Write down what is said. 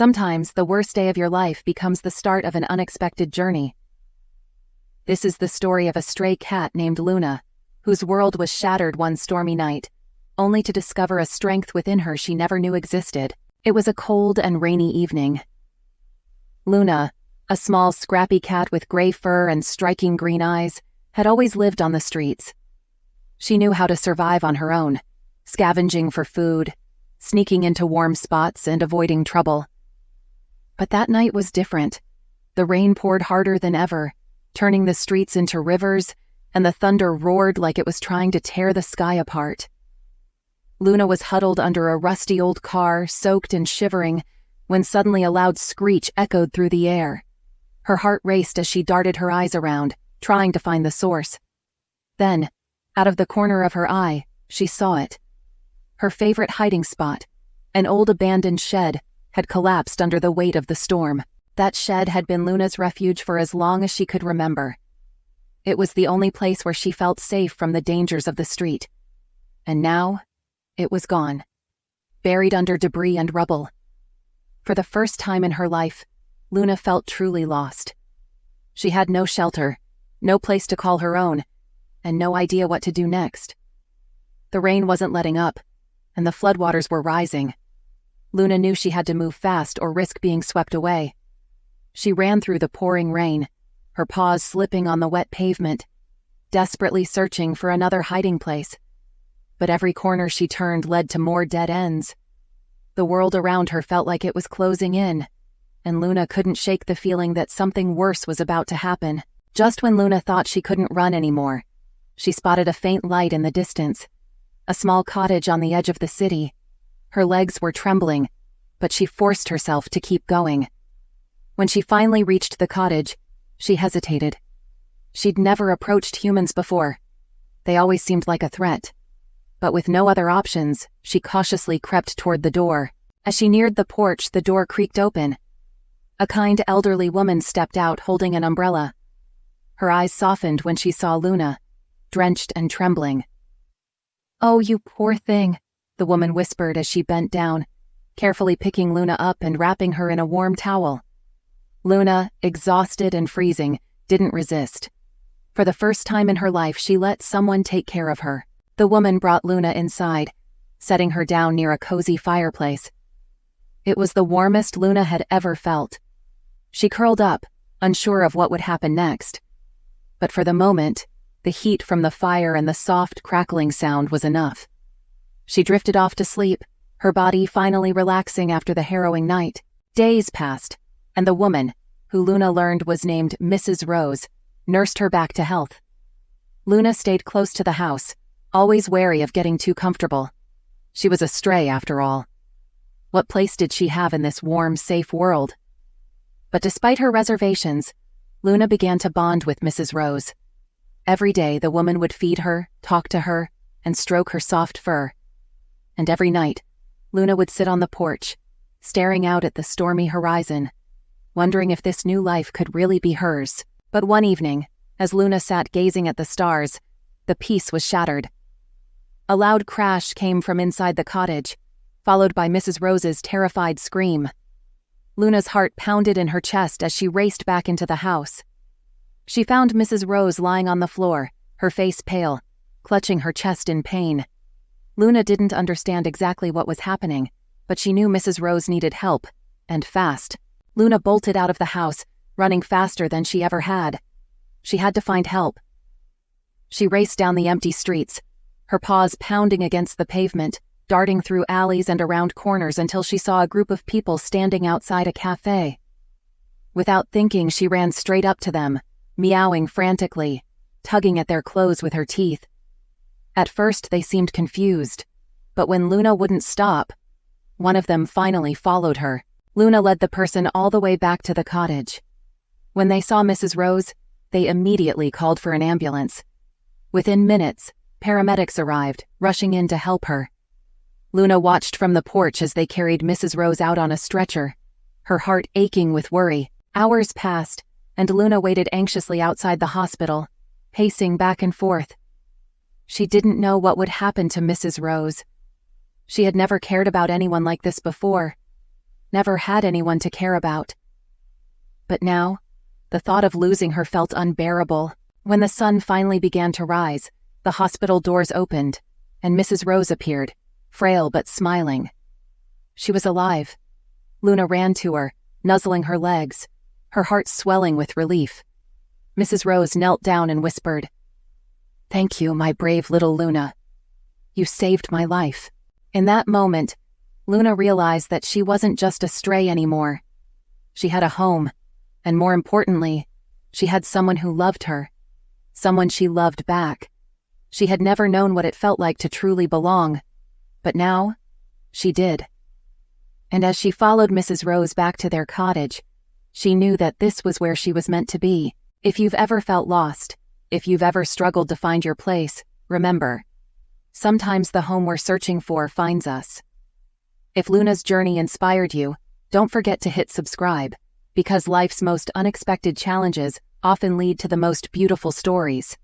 Sometimes the worst day of your life becomes the start of an unexpected journey. This is the story of a stray cat named Luna, whose world was shattered one stormy night, only to discover a strength within her she never knew existed. It was a cold and rainy evening. Luna, a small scrappy cat with gray fur and striking green eyes, had always lived on the streets. She knew how to survive on her own, scavenging for food, sneaking into warm spots, and avoiding trouble. But that night was different. The rain poured harder than ever, turning the streets into rivers, and the thunder roared like it was trying to tear the sky apart. Luna was huddled under a rusty old car, soaked and shivering, when suddenly a loud screech echoed through the air. Her heart raced as she darted her eyes around, trying to find the source. Then, out of the corner of her eye, she saw it. Her favorite hiding spot, an old abandoned shed, had collapsed under the weight of the storm. That shed had been Luna's refuge for as long as she could remember. It was the only place where she felt safe from the dangers of the street. And now, it was gone, buried under debris and rubble. For the first time in her life, Luna felt truly lost. She had no shelter, no place to call her own, and no idea what to do next. The rain wasn't letting up, and the floodwaters were rising. Luna knew she had to move fast or risk being swept away. She ran through the pouring rain, her paws slipping on the wet pavement, desperately searching for another hiding place. But every corner she turned led to more dead ends. The world around her felt like it was closing in, and Luna couldn't shake the feeling that something worse was about to happen. Just when Luna thought she couldn't run anymore, she spotted a faint light in the distance, a small cottage on the edge of the city. Her legs were trembling, but she forced herself to keep going. When she finally reached the cottage, she hesitated. She'd never approached humans before. They always seemed like a threat. But with no other options, she cautiously crept toward the door. As she neared the porch, the door creaked open. A kind elderly woman stepped out holding an umbrella. Her eyes softened when she saw Luna, drenched and trembling. "Oh, you poor thing," the woman whispered as she bent down, carefully picking Luna up and wrapping her in a warm towel. Luna, exhausted and freezing, didn't resist. For the first time in her life, she let someone take care of her. The woman brought Luna inside, setting her down near a cozy fireplace. It was the warmest Luna had ever felt. She curled up, unsure of what would happen next. But for the moment, the heat from the fire and the soft, crackling sound was enough. She drifted off to sleep, her body finally relaxing after the harrowing night. Days passed, and the woman, who Luna learned was named Mrs. Rose, nursed her back to health. Luna stayed close to the house, always wary of getting too comfortable. She was a stray, after all. What place did she have in this warm, safe world? But despite her reservations, Luna began to bond with Mrs. Rose. Every day, the woman would feed her, talk to her, and stroke her soft fur. And every night, Luna would sit on the porch, staring out at the stormy horizon, wondering if this new life could really be hers. But one evening, as Luna sat gazing at the stars, the peace was shattered. A loud crash came from inside the cottage, followed by Mrs. Rose's terrified scream. Luna's heart pounded in her chest as she raced back into the house. She found Mrs. Rose lying on the floor, her face pale, clutching her chest in pain. Luna didn't understand exactly what was happening, but she knew Mrs. Rose needed help, and fast. Luna bolted out of the house, running faster than she ever had. She had to find help. She raced down the empty streets, her paws pounding against the pavement, darting through alleys and around corners until she saw a group of people standing outside a cafe. Without thinking, she ran straight up to them, meowing frantically, tugging at their clothes with her teeth. At first, they seemed confused, but when Luna wouldn't stop, one of them finally followed her. Luna led the person all the way back to the cottage. When they saw Mrs. Rose, they immediately called for an ambulance. Within minutes, paramedics arrived, rushing in to help her. Luna watched from the porch as they carried Mrs. Rose out on a stretcher, her heart aching with worry. Hours passed, and Luna waited anxiously outside the hospital, pacing back and forth. She didn't know what would happen to Mrs. Rose. She had never cared about anyone like this before. never had anyone to care about. But now, the thought of losing her felt unbearable. When the sun finally began to rise, the hospital doors opened, and Mrs. Rose appeared, frail but smiling. She was alive. Luna ran to her, nuzzling her legs, her heart swelling with relief. Mrs. Rose knelt down and whispered, "Thank you, my brave little Luna. You saved my life." In that moment, Luna realized that she wasn't just a stray anymore. She had a home, and more importantly, she had someone who loved her, someone she loved back. She had never known what it felt like to truly belong, but now, she did. And as she followed Mrs. Rose back to their cottage, she knew that this was where she was meant to be. If you've ever felt lost, if you've ever struggled to find your place, remember, sometimes the home we're searching for finds us. If Luna's journey inspired you, don't forget to hit subscribe, because life's most unexpected challenges often lead to the most beautiful stories.